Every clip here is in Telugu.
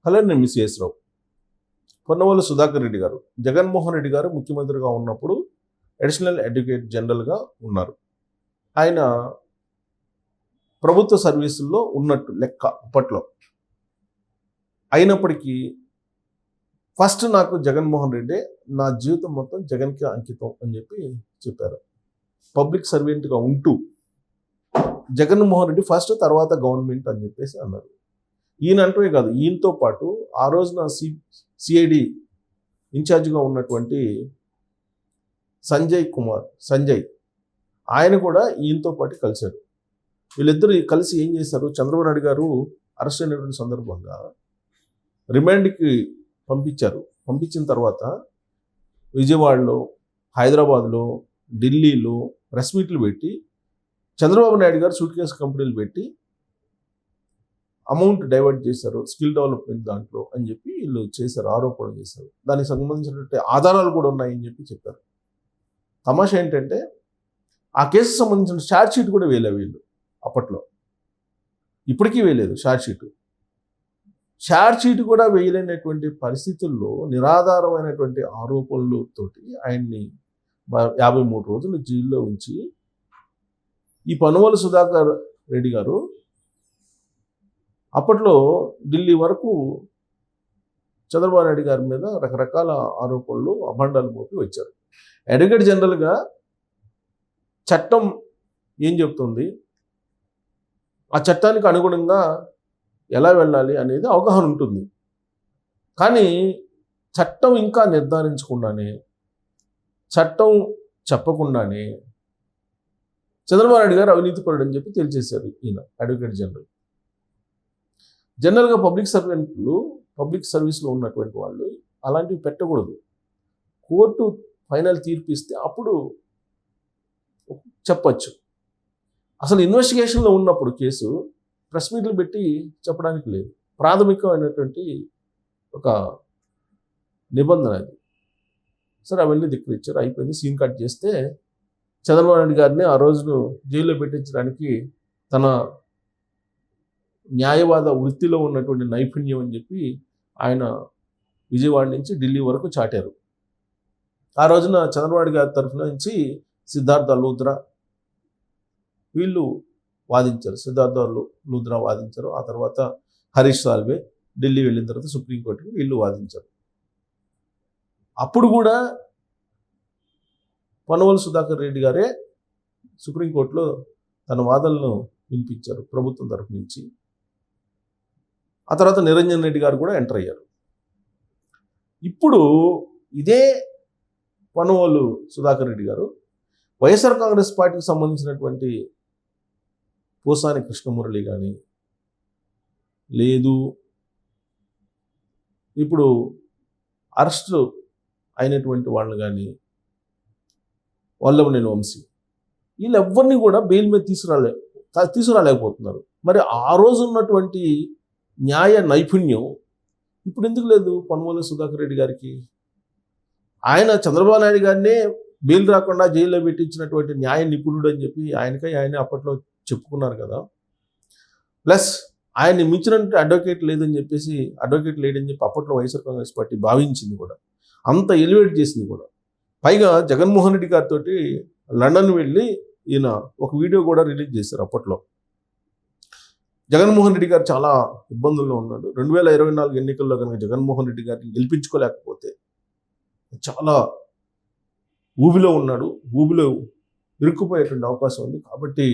హలో, నేను మిస్ రావు. పొన్నవోలు సుధాకర్ రెడ్డి గారు జగన్మోహన్ రెడ్డి గారు ముఖ్యమంత్రిగా ఉన్నప్పుడు అడిషనల్ అడ్వకేట్ జనరల్గా ఉన్నారు. ఆయన ప్రభుత్వ సర్వీసుల్లో ఉన్నట్టు లెక్క అప్పట్లో. అయినప్పటికీ ఫస్ట్ నాకు జగన్మోహన్ రెడ్డి నా జీవితం మొత్తం జగన్కి అంకితం అని చెప్పి చెప్పారు. పబ్లిక్ సర్వెంట్గా ఉంటూ జగన్మోహన్ రెడ్డి ఫస్ట్, తర్వాత గవర్నమెంట్ అని చెప్పేసి అన్నారు. ఈయన అంటమే కాదు, ఈయనతో పాటు ఆ రోజున సిఐడి ఇన్ఛార్జిగా ఉన్నటువంటి సంజయ్ ఆయన కూడా ఈయనతో పాటు కలిశారు. వీళ్ళిద్దరూ కలిసి ఏం చేశారు, చంద్రబాబు నాయుడు గారు అరెస్ట్ అయినటువంటి సందర్భంగా రిమాండ్కి పంపించారు. పంపించిన తర్వాత విజయవాడలో, హైదరాబాద్లో, ఢిల్లీలో ప్రెస్ మీట్లు పెట్టి చంద్రబాబు నాయుడు గారు సూట్ కేసు కంపెనీలు పెట్టి అమౌంట్ డైవర్ట్ చేశారు స్కిల్ డెవలప్మెంట్ దాంట్లో అని చెప్పి వీళ్ళు చేశారు, ఆరోపణలు చేశారు. దానికి సంబంధించినటువంటి ఆధారాలు కూడా ఉన్నాయని చెప్పి చెప్పారు. తమాషా ఏంటంటే ఆ కేసుకు సంబంధించిన ఛార్జ్ షీట్ కూడా వేయలే వీళ్ళు అప్పట్లో. ఇప్పటికీ వేయలేదు ఛార్జ్ షీట్ కూడా వేయలేనటువంటి పరిస్థితుల్లో నిరాధారమైనటువంటి ఆరోపణలతోటి ఆయన్ని 53 రోజులు జైల్లో ఉంచి ఈ పొన్నవోలు సుధాకర్ రెడ్డి గారు అప్పట్లో ఢిల్లీ వరకు చంద్రబాబు నాయుడు గారి మీద రకరకాల ఆరోపణలు, అభండాలు మోపి వచ్చారు. అడ్వకేట్ జనరల్గా చట్టం ఏం చెప్తుంది, ఆ చట్టానికి అనుగుణంగా ఎలా వెళ్ళాలి అనేది అవగాహన ఉంటుంది. కానీ చట్టం ఇంకా నిర్ధారించకుండానే, చట్టం చెప్పకుండానే చంద్రబాబు నాయుడు గారు అవినీతిపరుడు అని చెప్పి తేల్చేశారు ఈయన అడ్వకేట్ జనరల్గా పబ్లిక్ సర్వీస్లో ఉన్నటువంటి వాళ్ళు అలాంటివి పెట్టకూడదు. కోర్టు ఫైనల్ తీర్పు ఇస్తే అప్పుడు చెప్పచ్చు. అసలు ఇన్వెస్టిగేషన్లో ఉన్నప్పుడు కేసు ప్రెస్ మీట్లు పెట్టి చెప్పడానికి లేదు. ప్రాథమికమైనటువంటి ఒక నిబంధన అది. సరే, అవన్నీ ధిక్కరించారు. అయిపోయింది. సీన్ కట్ చేస్తే చంద్రబాబు నాయుడు గారిని ఆ రోజును జైల్లో పెట్టించడానికి తన న్యాయవాద వృత్తిలో ఉన్నటువంటి నైపుణ్యం అని చెప్పి ఆయన విజయవాడ నుంచి ఢిల్లీ వరకు చాటారు. ఆ రోజున చంద్రబాబు నాయుడు గారి తరఫున నుంచి సిద్ధార్థ లూథ్రా వీళ్ళు వాదించారు. వాదించారు. ఆ తర్వాత హరీష్ సాల్వే ఢిల్లీ వెళ్ళిన తర్వాత సుప్రీంకోర్టుకి వీళ్ళు వాదించారు. అప్పుడు కూడా పొన్నవోలు సుధాకర్ రెడ్డి గారే సుప్రీంకోర్టులో తన వాదనలను వినిపించారు ప్రభుత్వం తరఫు నుంచి. ఆ తర్వాత నిరంజన్ రెడ్డి గారు కూడా ఎంటర్ అయ్యారు. ఇప్పుడు ఇదే పొన్నవోలు సుధాకర్ రెడ్డి గారు వైఎస్ఆర్ కాంగ్రెస్ పార్టీకి సంబంధించినటువంటి పోసాని కృష్ణమురళి కానీ, లేదు ఇప్పుడు అరెస్ట్ అయినటువంటి వాళ్ళు కానీ, వల్లభనేని వంశీ, వీళ్ళెవ్వరిని కూడా బెయిల్ మీద తీసుకురాలేకపోతున్నారు. మరి ఆ రోజు ఉన్నటువంటి న్యాయ నైపుణ్యం ఇప్పుడు ఎందుకు లేదు పొన్నవోలు సుధాకర్ రెడ్డి గారికి? ఆయన చంద్రబాబు నాయుడు గారినే బెయిల్ రాకుండా జైల్లో పెట్టించినటువంటి న్యాయ నిపుణుడు అని చెప్పి ఆయన అప్పట్లో చెప్పుకున్నారు కదా. ప్లస్ ఆయన్ని మించినట్టు అడ్వకేట్ లేదని చెప్పి అప్పట్లో వైఎస్ఆర్ కాంగ్రెస్ పార్టీ భావించింది కూడా, అంత ఎలివేట్ చేసింది కూడా. పైగా జగన్మోహన్ రెడ్డి గారితో లండన్ వెళ్ళి ఈయన ఒక వీడియో కూడా రిలీజ్ చేశారు. అప్పట్లో జగన్మోహన్ రెడ్డి గారు చాలా ఇబ్బందుల్లో ఉన్నాడు. 2024 ఎన్నికల్లో కనుక జగన్మోహన్ రెడ్డి గారిని గెలిపించుకోలేకపోతే చాలా ఊబిలో ఉన్నాడు, ఊబిలో ఇరుక్కుపోయేటువంటి అవకాశం ఉంది. కాబట్టి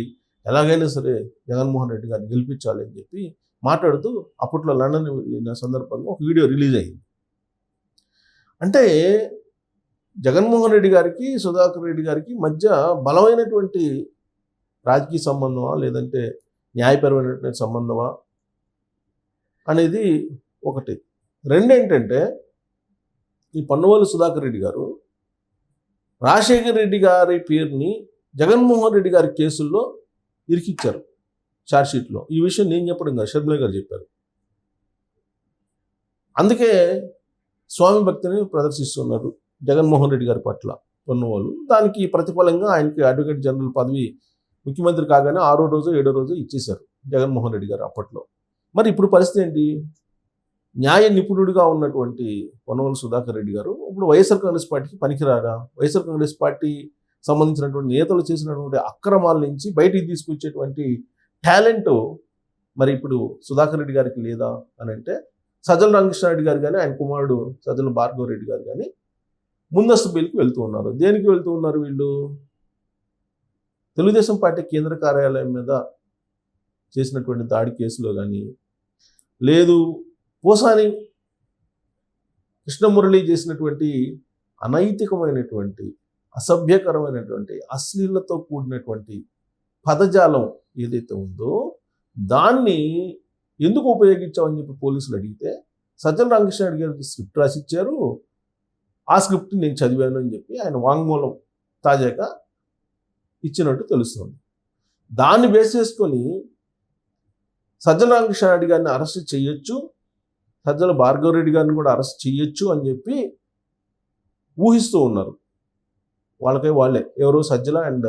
ఎలాగైనా సరే జగన్మోహన్ రెడ్డి గారిని గెలిపించాలి అని చెప్పి మాట్లాడుతూ అప్పట్లో లండన్ వెళ్ళిన సందర్భంగా ఒక వీడియో రిలీజ్ అయింది. అంటే జగన్మోహన్ రెడ్డి గారికి, సుధాకర్ రెడ్డి గారికి మధ్య బలమైనటువంటి రాజకీయ సంబంధమా లేదంటే న్యాయపరమైనటువంటి సంబంధమా అనేది ఒకటి. రెండేంటంటే ఈ పొన్నవోలు సుధాకర్ రెడ్డి గారు రాజశేఖర్ రెడ్డి గారి పేరుని జగన్మోహన్ రెడ్డి గారి కేసుల్లో ఇరికిచ్చారు ఛార్జ్షీట్లో. ఈ విషయం నేను చెప్పడం కాదు, షర్మిల గారు చెప్పారు. అందుకే స్వామి భక్తిని ప్రదర్శిస్తున్నారు జగన్మోహన్ రెడ్డి గారి పట్ల పొన్నవోలు. దానికి ప్రతిఫలంగా ఆయనకి అడ్వకేట్ జనరల్ పదవి ముఖ్యమంత్రి కాగానే 6వ రోజు 7వ రోజు ఇచ్చేశారు జగన్మోహన్ రెడ్డి గారు అప్పట్లో. మరి ఇప్పుడు పరిస్థితి ఏంటి? న్యాయ నిపుణుడిగా ఉన్నటువంటి పొన్నవోలు సుధాకర్ రెడ్డి గారు ఇప్పుడు వైఎస్ఆర్ కాంగ్రెస్ పార్టీకి పనికిరారా? వైఎస్ఆర్ కాంగ్రెస్ పార్టీ సంబంధించినటువంటి నేతలు చేసినటువంటి అక్రమాల నుంచి బయటికి తీసుకొచ్చేటువంటి టాలెంట్ మరి ఇప్పుడు సుధాకర్ రెడ్డి గారికి లేదా అని అంటే, సజ్జల రామకృష్ణారెడ్డి గారు కానీ ఆయన కుమారుడు సజ్జల భార్గవ రెడ్డి గారు కానీ ముందస్తు బెయిల్కి వెళ్తూ ఉన్నారు. దేనికి వెళ్తూ ఉన్నారు వీళ్ళు? తెలుగుదేశం పార్టీ కేంద్ర కార్యాలయం మీద చేసినటువంటి దాడి కేసులో కానీ, లేదు పోసాని కృష్ణమురళి చేసినటువంటి అనైతికమైనటువంటి, అసభ్యకరమైనటువంటి, అశ్లీలతో కూడినటువంటి పదజాలం ఏదైతే ఉందో దాన్ని ఎందుకు ఉపయోగించామని చెప్పి పోలీసులు అడిగితే, సజ్జల రామకృష్ణారెడ్డి గారికి స్క్రిప్ట్ రాసిచ్చారు, ఆ స్క్రిప్ట్ నేను చదివాను అని చెప్పి ఆయన వాంగ్మూలం తాజాగా ఇచ్చినట్టు తెలుస్తుంది. దాన్ని బేస్ చేసుకొని సజ్జల రామకృష్ణారెడ్డి గారిని అరెస్ట్ చేయొచ్చు, సజ్జల భార్గవ రెడ్డి గారిని కూడా అరెస్ట్ చేయొచ్చు అని చెప్పి ఊహిస్తూ ఉన్నారు. వాళ్ళే ఎవరు? సజ్జల అండ్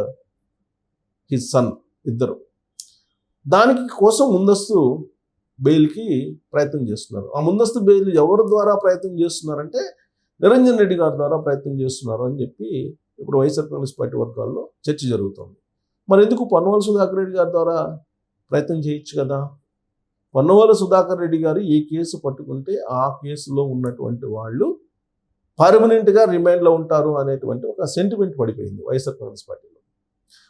హిజ్ సన్ ఇద్దరు. దానికి కోసం ముందస్తు బెయిల్కి ప్రయత్నం చేస్తున్నారు. ఆ ముందస్తు బెయిల్ ఎవరి ద్వారా ప్రయత్నం చేస్తున్నారంటే నిరంజన్ రెడ్డి గారి ద్వారా ప్రయత్నం చేస్తున్నారు అని చెప్పి ఇప్పుడు వైఎస్ఆర్ కాంగ్రెస్ పార్టీ వర్గాల్లో చర్చ జరుగుతుంది. మరి ఎందుకు పొన్నవోలు సుధాకర్ రెడ్డి గారి ద్వారా ప్రయత్నం చేయొచ్చు కదా? పొన్నవోలు సుధాకర్ రెడ్డి గారు ఏ కేసు పట్టుకుంటే ఆ కేసులో ఉన్నటువంటి వాళ్ళు పర్మనెంట్గా రిమాండ్లో ఉంటారు అనేటువంటి ఒక సెంటిమెంట్ పడిపోయింది వైఎస్ఆర్ కాంగ్రెస్ పార్టీలో.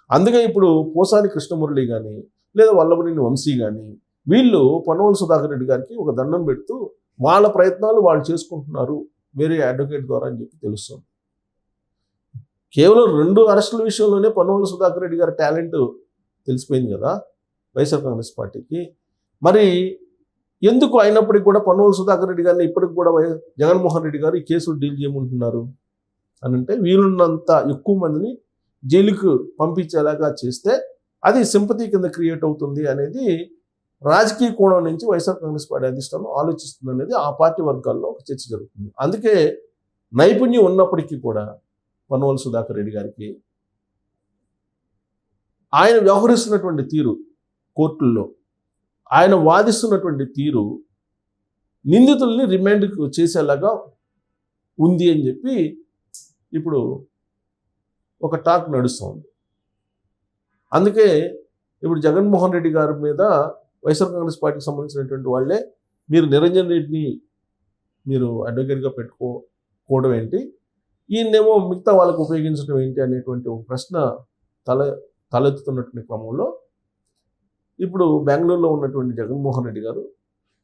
అందుకే ఇప్పుడు పోసాని కృష్ణమురళి కానీ లేదా వల్లభనేని వంశీ కానీ వీళ్ళు పొన్నవోలు సుధాకర్ రెడ్డి గారికి ఒక దండం పెడుతూ వాళ్ళ ప్రయత్నాలు వాళ్ళు చేసుకుంటున్నారు వేరే అడ్వకేట్ ద్వారా అని చెప్పి తెలుస్తుంది. కేవలం 2 అరెస్టుల విషయంలోనే పొన్నవోలు సుధాకర్ రెడ్డి గారి టాలెంట్ తెలిసిపోయింది కదా వైఎస్ఆర్ కాంగ్రెస్ పార్టీకి. మరి ఎందుకు అయినప్పటికీ కూడా పొన్నవోలు సుధాకర్ రెడ్డి గారిని ఇప్పటికి కూడా జగన్మోహన్ రెడ్డి గారు ఈ కేసులు డీల్ చేయమంటున్నారు అని అంటే, వీలున్నంత ఎక్కువ మందిని జైలుకు పంపించేలాగా చేస్తే అది సింపతి కింద క్రియేట్ అవుతుంది అనేది రాజకీయ కోణం నుంచి వైఎస్ఆర్ కాంగ్రెస్ పార్టీ అధిష్టానం ఆలోచిస్తుంది అనేది ఆ పార్టీ వర్గాల్లో ఒక చర్చ జరుగుతుంది. అందుకే నైపుణ్యం ఉన్నప్పటికీ కూడా పొన్నవోలు సుధాకర్ రెడ్డి గారికి ఆయన వ్యవహరిస్తున్నటువంటి తీరు కోర్టుల్లో, ఆయన వాదిస్తున్నటువంటి తీరు నిందితుల్ని రిమాండ్కు చేసేలాగా ఉంది అని చెప్పి ఇప్పుడు ఒక టాక్ నడుస్తుంది. అందుకే ఇప్పుడు జగన్మోహన్ రెడ్డి గారి మీద వైఎస్ఆర్ కాంగ్రెస్ పార్టీకి సంబంధించినటువంటి వాళ్ళే మీరు నిరంజన్ రెడ్డిని మీరు అడ్వకేట్గా పెట్టుకోవడం ఏంటి, ఈయనేమో మిగతా వాళ్ళకు ఉపయోగించడం ఏంటి అనేటువంటి ఒక ప్రశ్న తలెత్తుతున్నటువంటి క్రమంలో ఇప్పుడు బెంగళూరులో ఉన్నటువంటి జగన్మోహన్ రెడ్డి గారు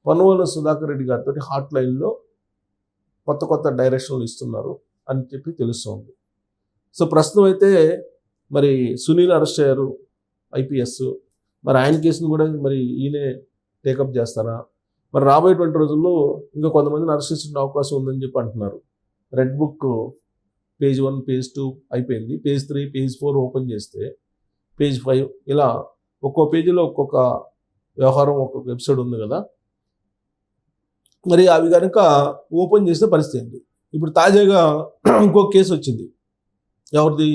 పొన్నవోలు సుధాకర్ రెడ్డి గారితో హాట్ లైన్లో కొత్త డైరెక్షన్లు ఇస్తున్నారు అని చెప్పి తెలుస్తోంది. సో ప్రస్తుతం అయితే మరి సునీల్ అరెస్ట్ అయ్యారు, ఐపీఎస్. మరి ఆయన కేసును కూడా మరి ఈయనే టేకప్ చేస్తారా? మరి రాబోయేటువంటి రోజుల్లో ఇంకా కొంతమందిని అరెస్ట్ చేసే అవకాశం ఉందని చెప్పి అంటున్నారు. రెడ్ బుక్ పేజ్ 1, పేజ్ 2 అయిపోయింది, పేజ్ 3, పేజ్ 4 ఓపెన్ చేస్తే పేజ్ 5 ఇలా ఒక్కో పేజీలో ఒక్కొక్క వ్యవహారం, ఒక్కొక్క ఎపిసోడ్ ఉంది కదా. మరి అవి కనుక ఓపెన్ చేస్తే పరిస్థితి ఏంటి? ఇప్పుడు తాజాగా ఇంకో కేసు వచ్చింది. ఎవరిది?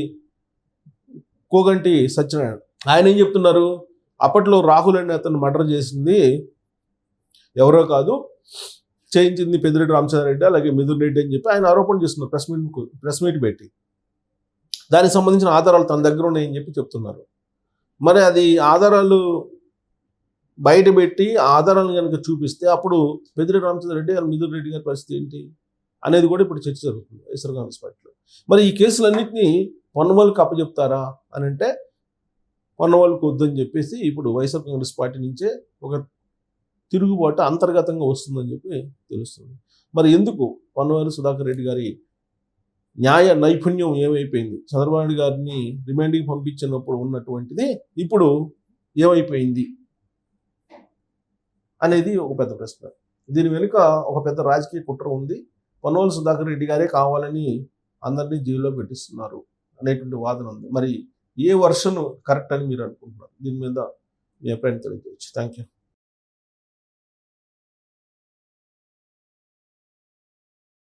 కోగంటి సత్యనారాయణ. ఆయన ఏం చెప్తున్నారు? అప్పట్లో రాహుల్ అనే అతను మర్డర్ చేసింది ఎవరో కాదు, చేయించింది పెద్దిరెడ్డి రామచంద్రారెడ్డి అలాగే మిథున్ రెడ్డి అని చెప్పి ఆయన ఆరోపణ చేస్తున్నారు ప్రెస్ మీట్ పెట్టి. దానికి సంబంధించిన ఆధారాలు తన దగ్గర ఉన్నాయని చెప్పి చెప్తున్నారు. మరి అది ఆధారాలు బయట పెట్టి ఆధారాలను కనుక చూపిస్తే అప్పుడు పెద్దిరెడ్డి రామచంద్రారెడ్డి మిథున్ రెడ్డి గారి పరిస్థితి ఏంటి అనేది కూడా ఇప్పుడు చర్చ జరుగుతుంది వైఎస్ఆర్ కాంగ్రెస్ పార్టీలో. మరి ఈ కేసులన్నింటినీ పొన్నవోలుకి అప్పచెప్తారా అని అంటే పొన్నవోలుకు వద్దని చెప్పేసి ఇప్పుడు వైఎస్ఆర్ కాంగ్రెస్ పార్టీ నుంచే ఒక తిరుగుబాటు అంతర్గతంగా వస్తుందని చెప్పి తెలుస్తుంది. మరి ఎందుకు పొన్నవోలు సుధాకర్ రెడ్డి గారి న్యాయ నైపుణ్యం ఏమైపోయింది? చంద్రబాబు నాయుడు గారిని రిమాండ్కి పంపించినప్పుడు ఉన్నటువంటిది ఇప్పుడు ఏమైపోయింది అనేది ఒక పెద్ద ప్రశ్న. దీని వెనుక ఒక పెద్ద రాజకీయ కుట్ర ఉంది. పొన్నవోలు సుధాకర్ రెడ్డి గారే కావాలని అందరినీ జైల్లో పెట్టిస్తున్నారు అనేటువంటి వాదన ఉంది. మరి ఏ వర్షన్ కరెక్ట్ అని మీరు అనుకుంటున్నారు? దీని మీద మీ అభిప్రాయం తెలియజేయచ్చు. Thank you.